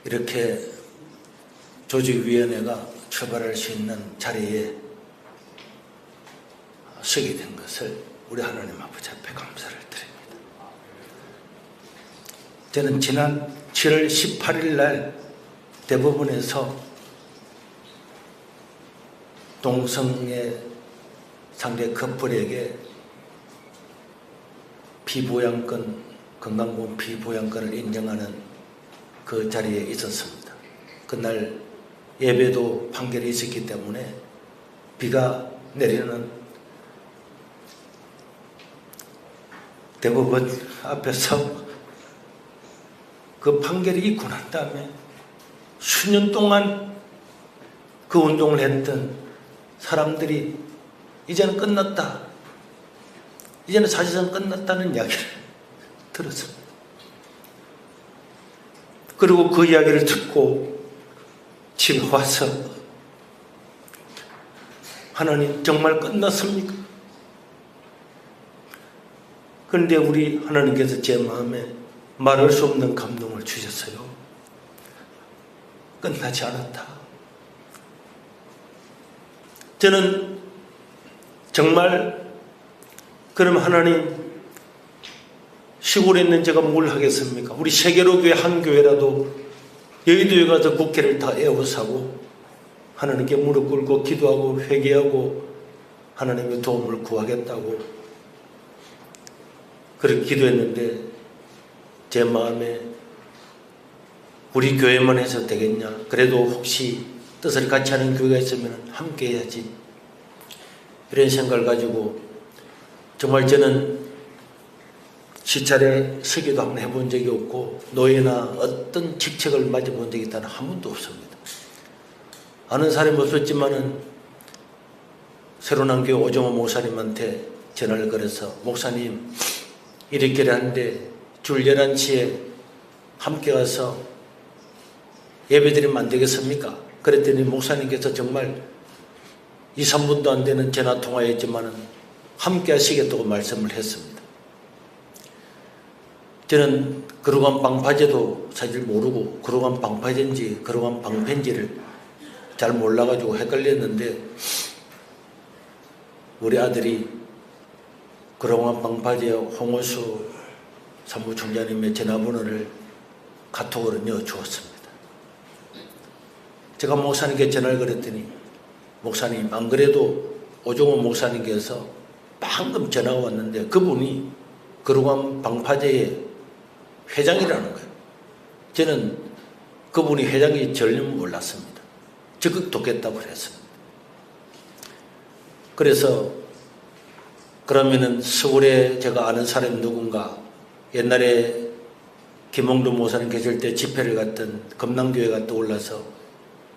이렇게 조직위원회가 출발할 수 있는 자리에 서게 된 것을 우리 하나님 아버지 앞에 감사를 드립니다. 저는 지난 7월 18일 날 대법원에서 동성애 상대 커플에게 피부양권, 건강보험 피부양권을 인정하는 그 자리에 있었습니다. 그날 예배도 판결이 있었기 때문에 비가 내리는 대법원 앞에서 그 판결이 있고 난 다음에 수년 동안 그 운동을 했던 사람들이 이제는 끝났다, 이제는 사실상 끝났다는 이야기를 들었습니다. 그리고 그 이야기를 듣고 집에 와서 하나님 정말 끝났습니까? 그런데 우리 하나님께서 제 마음에 말할 수 없는 감동을 주셨어요. 끝나지 않았다. 저는 정말 그럼 하나님 시골에 있는 제가 뭘 하겠습니까? 우리 세계로 교회 한 교회라도 여의도에 가서 국회를 다 에워싸고 하나님께 무릎 꿇고 기도하고 회개하고 하나님의 도움을 구하겠다고 그렇게 기도했는데 제 마음에 우리 교회만 해서 되겠냐? 그래도 혹시 뜻을 같이 하는 교회가 있으면 함께 해야지. 이런 생각을 가지고 정말 저는 시찰에 서기도 한번 해본 적이 없고 노예나 어떤 직책을 맞아본 적이 있다는 한 번도 없습니다. 아는 사람이 없었지만은 새로 난 교회 오정호 목사님한테 전화를 걸어서 목사님 이렇게 하는데 줄 11시에 함께 가서 예배드리면 안 되겠습니까? 그랬더니 목사님께서 정말 2, 3분도 안 되는 전화통화였지만은 함께 하시겠다고 말씀을 했습니다. 저는 그러간 방파제도 사실 모르고 그러간 방파제인지 그러간 방패인지를 잘 몰라가지고 헷갈렸는데 우리 아들이 그러간 방파제 홍호수 사무총장님의 전화번호를 카톡으로 넣어주었습니다. 제가 목사님께 전화를 걸었더니 목사님 안 그래도 오종호 목사님께서 방금 전화가 왔는데 그분이 그러간 방파제의 회장이라는 거예요. 저는 그분이 회장이 전혀 몰랐습니다. 적극 돕겠다고 그랬습니다. 그래서 그러면은 서울에 제가 아는 사람이 누군가 옛날에 김홍두 목사님 계실 때 집회를 갔던 금남교회가 떠올라서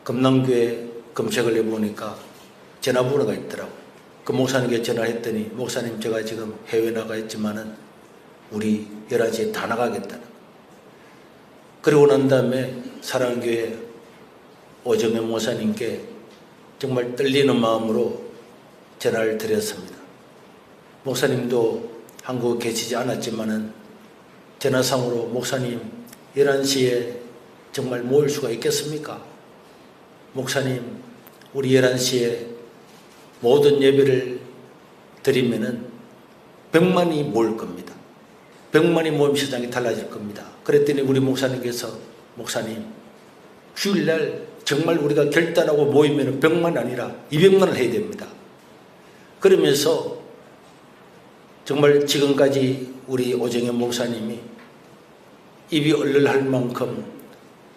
금남교회 검색을 해보니까 전화번호가 있더라고요. 그 목사님께 전화했더니 목사님 제가 지금 해외 나가 있지만은 우리 11시에 다 나가겠다는. 그러고 난 다음에 사랑교회 오정혜 목사님께 정말 떨리는 마음으로 전화를 드렸습니다. 목사님도 한국에 계시지 않았지만은 전화상으로 목사님 11시에 정말 모일 수가 있겠습니까? 목사님 우리 11시에 모든 예배를 드리면은 100만이 모일 겁니다. 100만이 모임 시장이 달라질 겁니다. 그랬더니 우리 목사님께서 목사님 주일날 정말 우리가 결단하고 모이면 100만 아니라 200만을 해야 됩니다. 그러면서 정말 지금까지 우리 오정혜 목사님이 입이 얼얼할 만큼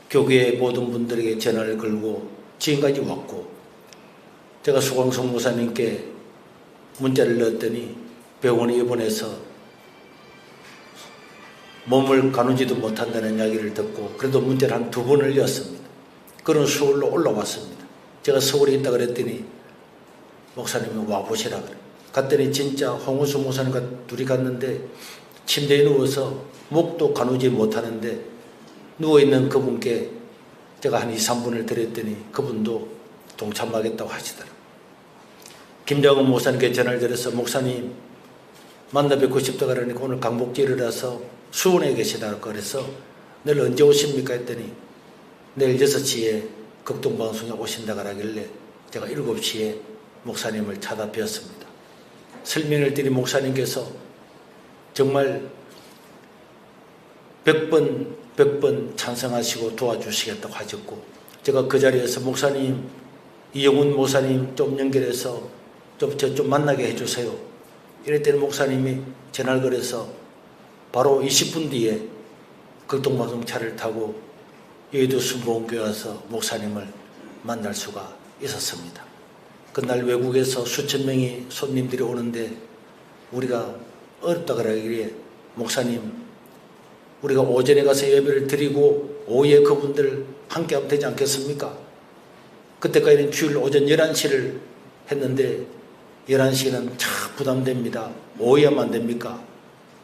교계의 모든 분들에게 전화를 걸고 지금까지 왔고 제가 수광성 목사님께 문자를 넣었더니 병원에 입원해서 몸을 가누지도 못한다는 이야기를 듣고 그래도 문자를 한 2번을 넣었습니다. 그런 서울로 올라왔습니다. 제가 서울에 있다 그랬더니 목사님이 와보시라 그래. 갔더니 진짜 홍우수 목사님과 둘이 갔는데 침대에 누워서 목도 가누지 못하는데 누워있는 그분께 제가 한 2, 3분을 드렸더니 그분도 동참하겠다고 하시더라고요. 김장훈 목사님께 전화를 드려서 목사님 만나 뵙고 싶다 그러니까 오늘 강복지를 해서 수원에 계시다고 그래서 내일 언제 오십니까 했더니 내일 6시에 극동방송에 오신다고 하길래 제가 7시에 목사님을 찾아뵈었습니다. 설명을 드린 목사님께서 정말 100번 찬성하시고 도와주시겠다고 하셨고, 제가 그 자리에서 목사님, 이영훈 목사님 좀 연결해서 좀 만나게 해주세요. 이랬더니 목사님이 전화를 걸어서 바로 20분 뒤에 극동방송 차를 타고 여의도 순복음교회 와서 목사님을 만날 수가 있었습니다. 그날 외국에서 수천 명의 손님들이 오는데 우리가 어렵다 그러길래 목사님, 우리가 오전에 가서 예배를 드리고 오후에 그분들 함께 하면 되지 않겠습니까? 그때까지는 주일 오전 11시를 했는데 11시는 참 부담됩니다. 오후에 하면 안 됩니까?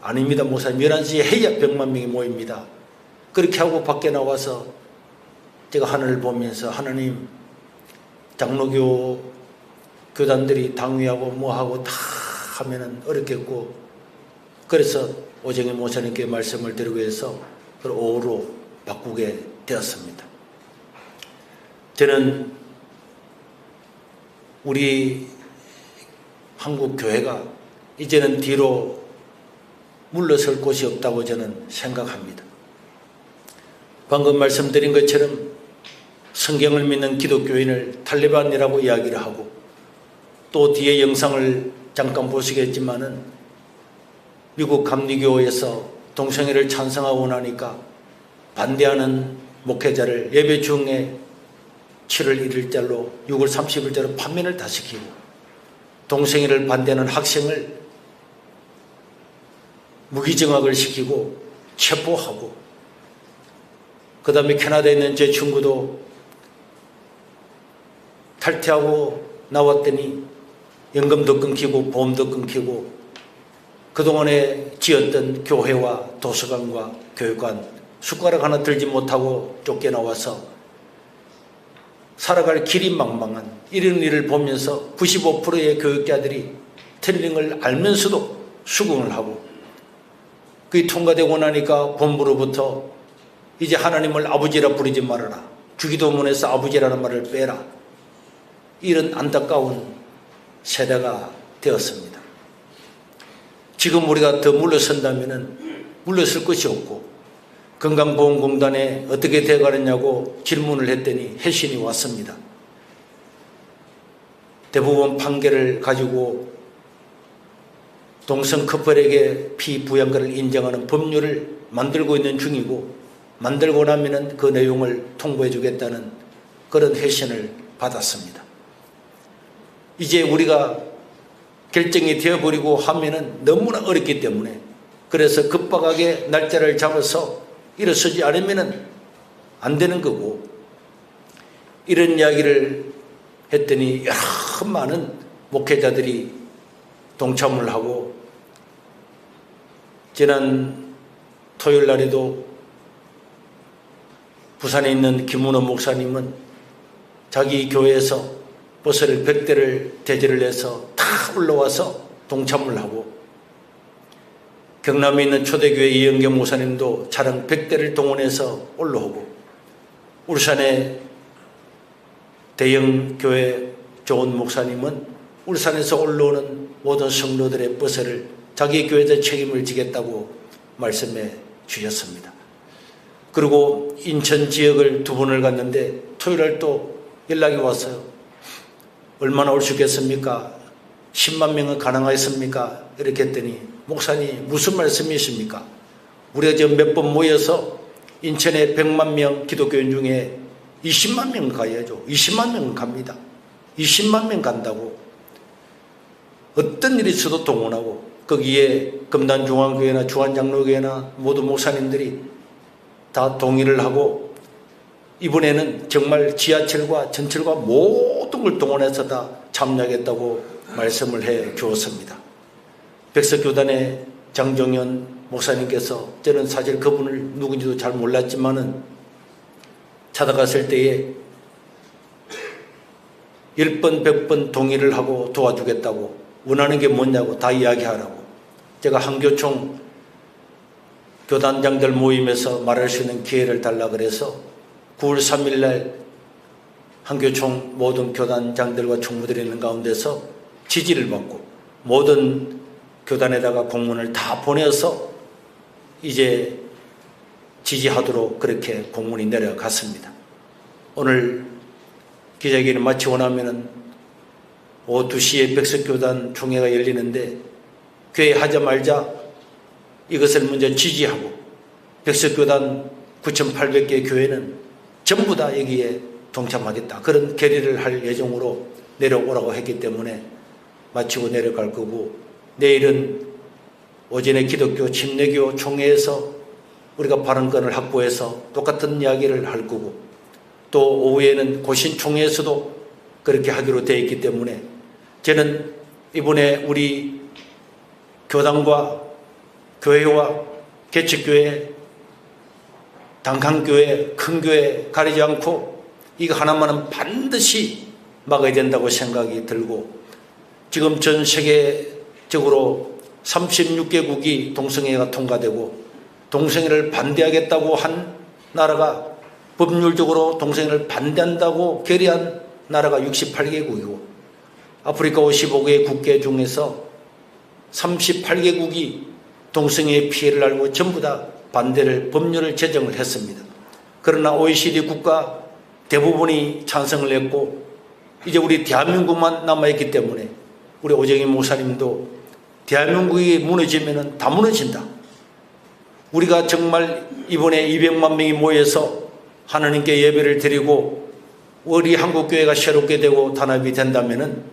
아닙니다 목사님, 11시에 해야 100만 명이 모입니다. 그렇게 하고 밖에 나와서 제가 하늘을 보면서 하나님, 장로교 교단들이 당위하고 뭐하고 다 하면은 어렵겠고, 그래서 오정희 목사님께 말씀을 드리고 해서 그걸 오후로 바꾸게 되었습니다. 저는 우리 한국 교회가 이제는 뒤로 물러설 곳이 없다고 저는 생각합니다. 방금 말씀드린 것처럼 성경을 믿는 기독교인을 탈레반이라고 이야기를 하고, 또 뒤에 영상을 잠깐 보시겠지만은 미국 감리교에서 동성애를 찬성하고 나니까 반대하는 목회자를 예배 중에 7월 1일자로 6월 30일자로 판면을 다 시키고, 동성애를 반대하는 학생을 무기징역을 시키고 체포하고, 그 다음에 캐나다에 있는 제 친구도 탈퇴하고 나왔더니 연금도 끊기고 보험도 끊기고, 그동안에 지었던 교회와 도서관과 교육관 숟가락 하나 들지 못하고 쫓겨나와서 살아갈 길이 망망한 이런 일을 보면서 95%의 교육자들이 틀린 걸 알면서도 수긍을 하고, 그게 통과되고 나니까 본부로부터 이제 하나님을 아버지라 부르지 말아라, 주기도문에서 아버지라는 말을 빼라, 이런 안타까운 세대가 되었습니다. 지금 우리가 더 물러선다면 물러설 것이 없고, 건강보험공단에 어떻게 되어가느냐고 질문을 했더니 회신이 왔습니다. 대부분 판결을 가지고 동성 커플에게 피부양가를 인정하는 법률을 만들고 있는 중이고, 만들고 나면 그 내용을 통보해 주겠다는 그런 회신을 받았습니다. 이제 우리가 결정이 되어버리고 하면은 너무나 어렵기 때문에, 그래서 급박하게 날짜를 잡아서 일어서지 않으면은 안 되는 거고, 이런 이야기를 했더니 여러 많은 목회자들이 동참을 하고, 지난 토요일 날에도 부산에 있는 김문호 목사님은 자기 교회에서 버스를 100대를 대절을 해서 다 올라와서 동참을 하고, 경남에 있는 초대교회 이영경 목사님도 차량 100대를 동원해서 올라오고, 울산의 대형 교회 좋은 목사님은 울산에서 올라오는 모든 성도들의 버스를 자기 교회에서 책임을 지겠다고 말씀해 주셨습니다. 그리고 인천 지역을 2번을 갔는데 토요일날 또 연락이 왔어요. 얼마나 올 수 있겠습니까? 10만 명은 가능하겠습니까? 이렇게 했더니, 목사님 무슨 말씀이십니까? 우리가 지금 몇 번 모여서 인천에 100만 명 기독교인 중에 20만 명 가야죠. 20만 명은 갑니다. 20만 명 간다고. 어떤 일이 있어도 동원하고, 거기에 금단중앙교회나 주한장로교회나 모든 목사님들이 다 동의를 하고, 이번에는 정말 지하철과 전철과 모든 걸 동원해서 다 참여하겠다고 말씀을 해 주었습니다. 백석교단의 장정현 목사님께서, 저는 사실 그분을 누군지도 잘 몰랐지만은 찾아갔을 때에 10번 100번 동의를 하고 도와주겠다고, 원하는 게 뭐냐고 다 이야기하라고. 제가 한교총 교단장들 모임에서 말할 수 있는 기회를 달라 그래서 9월 3일 날 한교총 모든 교단장들과 총무들이 있는 가운데서 지지를 받고 모든 교단에다가 공문을 다 보내서 이제 지지하도록 그렇게 공문이 내려갔습니다. 오늘 기자회견을 마치고 나면은 오후 2시에 백석교단 총회가 열리는데 교회 하자마자 이것을 먼저 지지하고 백석교단 9,800개 교회는 전부 다 여기에 동참하겠다. 그런 결의를 할 예정으로 내려오라고 했기 때문에 마치고 내려갈 거고, 내일은 오전에 기독교 침례교 총회에서 우리가 발언권을 확보해서 똑같은 이야기를 할 거고, 또 오후에는 고신 총회에서도 그렇게 하기로 되어 있기 때문에 저는 이번에 우리 교단과 교회와 개척교회, 단칸교회, 큰 교회 가리지 않고 이거 하나만은 반드시 막아야 된다고 생각이 들고, 지금 전 세계적으로 36개국이 동성애가 통과되고 동성애를 반대하겠다고 한 나라가, 법률적으로 동성애를 반대한다고 결의한 나라가 68개국이고 아프리카 55개 국계 중에서 38개국이 동성애의 피해를 알고 전부 다 반대를, 법률을 제정을 했습니다. 그러나 OECD 국가 대부분이 찬성을 했고 이제 우리 대한민국만 남아있기 때문에 우리 오정희 목사님도 대한민국이 무너지면 다 무너진다. 우리가 정말 이번에 200만 명이 모여서 하나님께 예배를 드리고 우리 한국교회가 새롭게 되고 단합이 된다면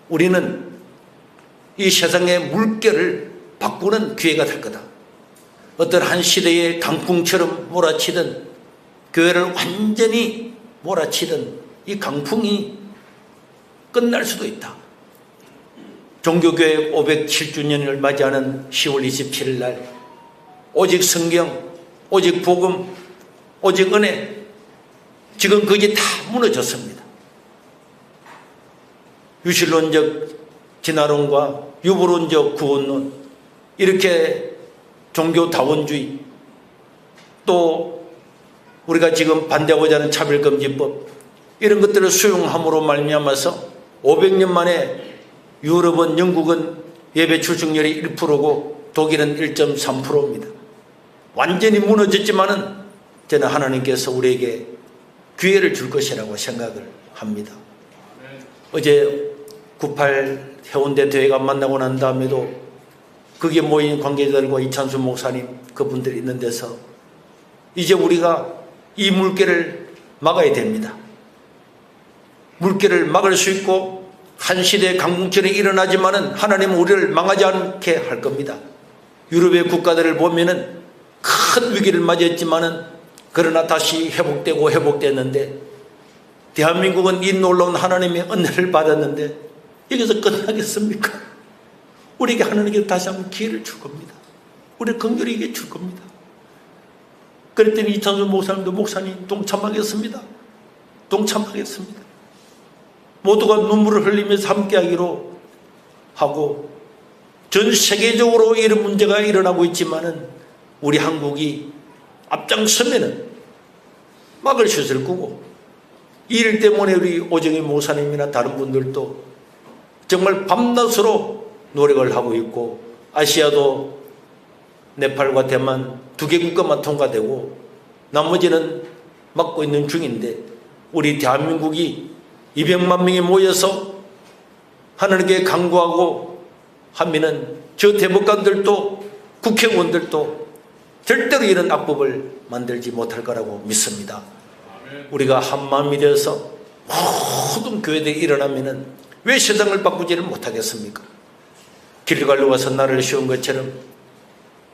우리는 이 세상의 물결을 바꾸는 기회가 될 거다. 어떤 한 시대의 강풍처럼 몰아치던, 교회를 완전히 몰아치던 이 강풍이 끝날 수도 있다. 종교교회 507주년을 맞이하는 10월 27일 날 오직 성경, 오직 복음, 오직 은혜, 지금 그게 다 무너졌습니다. 유실론적 진화론과 유보론적 구원론, 이렇게 종교다원주의, 또 우리가 지금 반대하고자 하는 차별금지법, 이런 것들을 수용함으로 말미암아서 500년 만에 유럽은, 영국은 예배 출석률이 1%고 독일은 1.3%입니다. 완전히 무너졌지만은 저는 하나님께서 우리에게 기회를 줄 것이라고 생각을 합니다. 어제 98 해운대 대회가 만나고 난 다음에도 거기에 모인 관계자들과 이찬수 목사님 그분들이 있는 데서 이제 우리가 이 물결을 막아야 됩니다. 물결을 막을 수 있고 한 시대의 강풍처럼 일어나지만은 하나님은 우리를 망하지 않게 할 겁니다. 유럽의 국가들을 보면은 큰 위기를 맞이했지만은 그러나 다시 회복됐는데 대한민국은 이 놀라운 하나님의 은혜를 받았는데 여기서 끝나겠습니까? 우리에게 하나님께 다시 한번 기회를 줄 겁니다. 우리 긍휼에게 줄 겁니다. 그랬더니 이찬수 목사님도 목사님 동참하겠습니다. 동참하겠습니다. 모두가 눈물을 흘리면서 함께하기로 하고, 전 세계적으로 이런 문제가 일어나고 있지만은 우리 한국이 앞장서면은 막을 수 있을 거고, 이 일 때문에 우리 오정희 목사님이나 다른 분들도 정말 밤낮으로 노력을 하고 있고, 아시아도 네팔과 대만 2개 국가만 통과되고 나머지는 막고 있는 중인데, 우리 대한민국이 200만 명이 모여서 하나님께 간구하고 하면은 저 대법관들도 국회의원들도 절대로 이런 악법을 만들지 못할 거라고 믿습니다. 우리가 한 마음이 되어서 모든 교회들이 일어나면은 왜 세상을 바꾸지를 못하겠습니까? 길갈로 가서 나를 세운 것처럼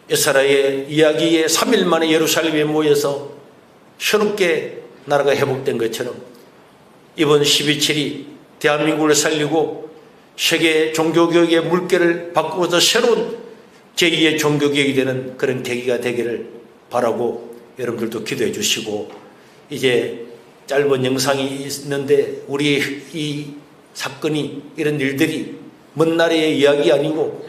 에사라의 이야기에 3일 만에 예루살렘에 모여서 새롭게 나라가 회복된 것처럼 이번 12.7이 대한민국을 살리고 세계 종교개혁의 물결을 바꾸어서 새로운 제2의 종교개혁이 되는 그런 계기가 되기를 바라고 여러분들도 기도해 주시고, 이제 짧은 영상이 있는데 우리 이 사건이, 이런 일들이 먼 나라의 이야기 아니고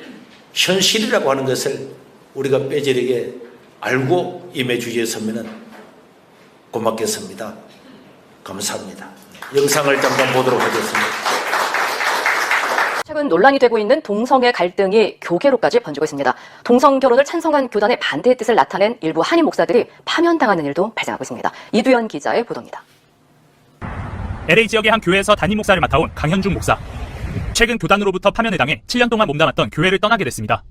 현실이라고 하는 것을 우리가 빼지르게 알고 임해 주시에 서면은 고맙겠습니다. 감사합니다. 영상을 잠깐 보도록 하겠습니다. 최근 논란이 되고 있는 동성애 갈등이 교계로까지 번지고 있습니다. 동성 결혼을 찬성한 교단의 반대의 뜻을 나타낸 일부 한인 목사들이 파면당하는 일도 발생하고 있습니다. 이두현 기자의 보도입니다. LA 지역의 한 교회에서 담임 목사를 맡아온 강현중 목사. 최근 교단으로부터 파면을 당해 7년 동안 몸담았던 교회를 떠나게 됐습니다.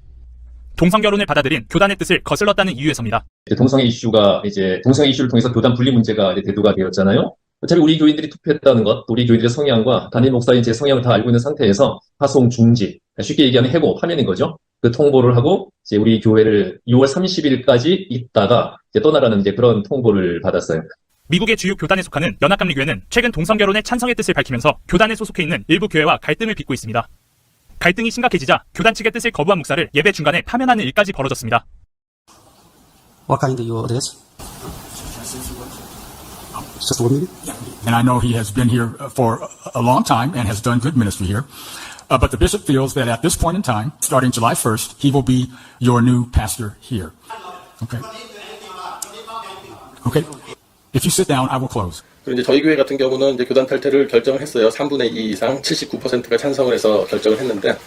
동성 결혼을 받아들인 교단의 뜻을 거슬렀다는 이유에서입니다. 동성애 이슈가 동성애 이슈를 통해서 교단 분리 문제가 대두가 되었잖아요. 어차피 우리 교인들이 투표했다는 것, 우리 교인들의 성향과 담임 목사인 제 성향을 다 알고 있는 상태에서 파송 중지, 쉽게 얘기하면 해고, 파면인 거죠. 그 통보를 하고 우리 교회를 6월 30일까지 있다가 떠나라는 그런 통보를 받았어요. 미국의 주요 교단에 속하는 연합감리교회는 최근 동성 결혼의 찬성의 뜻을 밝히면서 교단에 소속해 있는 일부 교회와 갈등을 빚고 있습니다. 갈등이 심각해지자 교단 측의 뜻을 거부한 목사를 예배 중간에 파면하는 일까지 벌어졌습니다. What kind of you this? Just 1 minute? And I know he has been here for a long time and has done good ministry here. But the bishop feels that at this point in time, starting July 1st, he will be your new pastor here. Okay? Okay? If you sit down, I will close. 그리고 이제 저희 교회 같은 경우는 이제 교단 탈퇴를 결정을 했어요. 3분의 2 이상 79%가 찬성을 해서 결정을 했는데,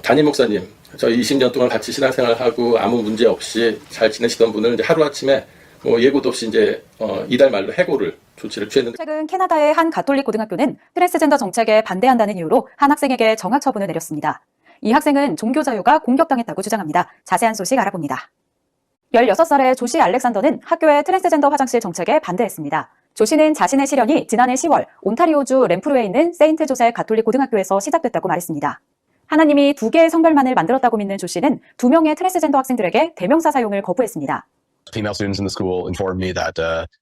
담임 목사님, 저희 20년 동안 같이 신앙생활하고 아무 문제 없이 잘 지내시던 분을 이제 하루아침에 예고도 없이 이달 말로 해고를 조치를 취했는데. 최근 캐나다의 한 가톨릭 고등학교는 트랜스젠더 정책에 반대한다는 이유로 한 학생에게 정학 처분을 내렸습니다. 이 학생은 종교 자유가 공격당했다고 주장합니다. 자세한 소식 알아봅니다. 16살의 조시 알렉산더는 학교의 트랜스젠더 화장실 정책에 반대했습니다. 조시는 자신의 시련이 지난해 10월 온타리오주 램프루에 있는 세인트 조세 가톨릭 고등학교에서 시작됐다고 말했습니다. 하나님이 2개의 성별만을 만들었다고 믿는 조시는 2명의 트랜스젠더 학생들에게 대명사 사용을 거부했습니다. Female students in the school informed me that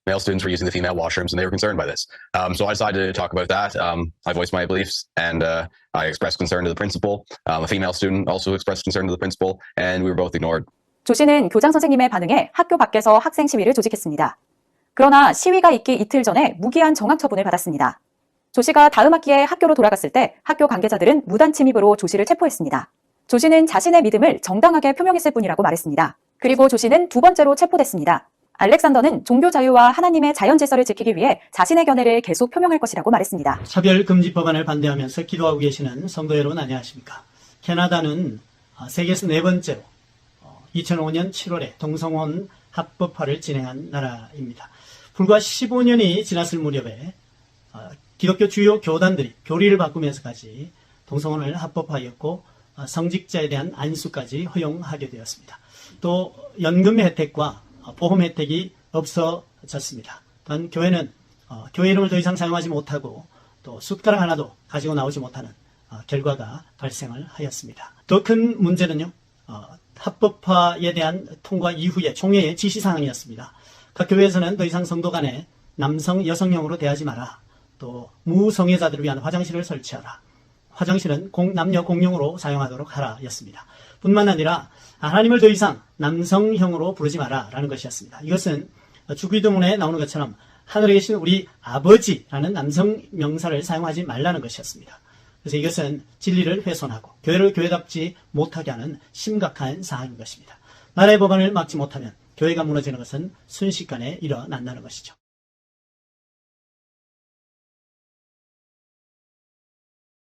male students were using the female washrooms and they were concerned by this. So I decided to talk about that. I voiced my beliefs and I expressed concern to the principal. A female student also expressed concern to the principal and we were both ignored. 조씨는 교장 선생님의 반응에 학교 밖에서 학생 시위를 조직했습니다. 그러나 시위가 있기 이틀 전에 무기한 정학 처분을 받았습니다. 조씨가 다음 학기에 학교로 돌아갔을 때 학교 관계자들은 무단 침입으로 조씨를 체포했습니다. 조씨는 자신의 믿음을 정당하게 표명했을 뿐이라고 말했습니다. 그리고 조씨는 2번째로 체포됐습니다. 알렉산더는 종교 자유와 하나님의 자연 질서를 지키기 위해 자신의 견해를 계속 표명할 것이라고 말했습니다. 차별금지 법안을 반대하면서 기도하고 계시는 성도 여러분 안녕하십니까. 캐나다는 세계에서 4번째로 2005년 7월에 동성혼 합법화를 진행한 나라입니다. 불과 15년이 지났을 무렵에 기독교 주요 교단들이 교리를 바꾸면서까지 동성혼을 합법화하였고 성직자에 대한 안수까지 허용하게 되었습니다. 또 연금 혜택과 보험 혜택이 없어졌습니다. 또한 교회는 교회 이름을 더 이상 사용하지 못하고 또 숟가락 하나도 가지고 나오지 못하는 결과가 발생을 하였습니다. 더 큰 문제는요. 합법화에 대한 통과 이후에 총회의 지시사항이었습니다. 각 교회에서는 더 이상 성도 간에 남성, 여성형으로 대하지 마라. 또 무성애자들을 위한 화장실을 설치하라. 화장실은 남녀 공용으로 사용하도록 하라 였습니다. 뿐만 아니라 하나님을 더 이상 남성형으로 부르지 마라 라는 것이었습니다. 이것은 주기도문에 나오는 것처럼 하늘에 계신 우리 아버지라는 남성 명사를 사용하지 말라는 것이었습니다. 그래서 이것은 진리를 훼손하고 교회를 교회답지 못하게 하는 심각한 사항인 것입니다. 나라의 법안을 막지 못하면 교회가 무너지는 것은 순식간에 일어난다는 것이죠.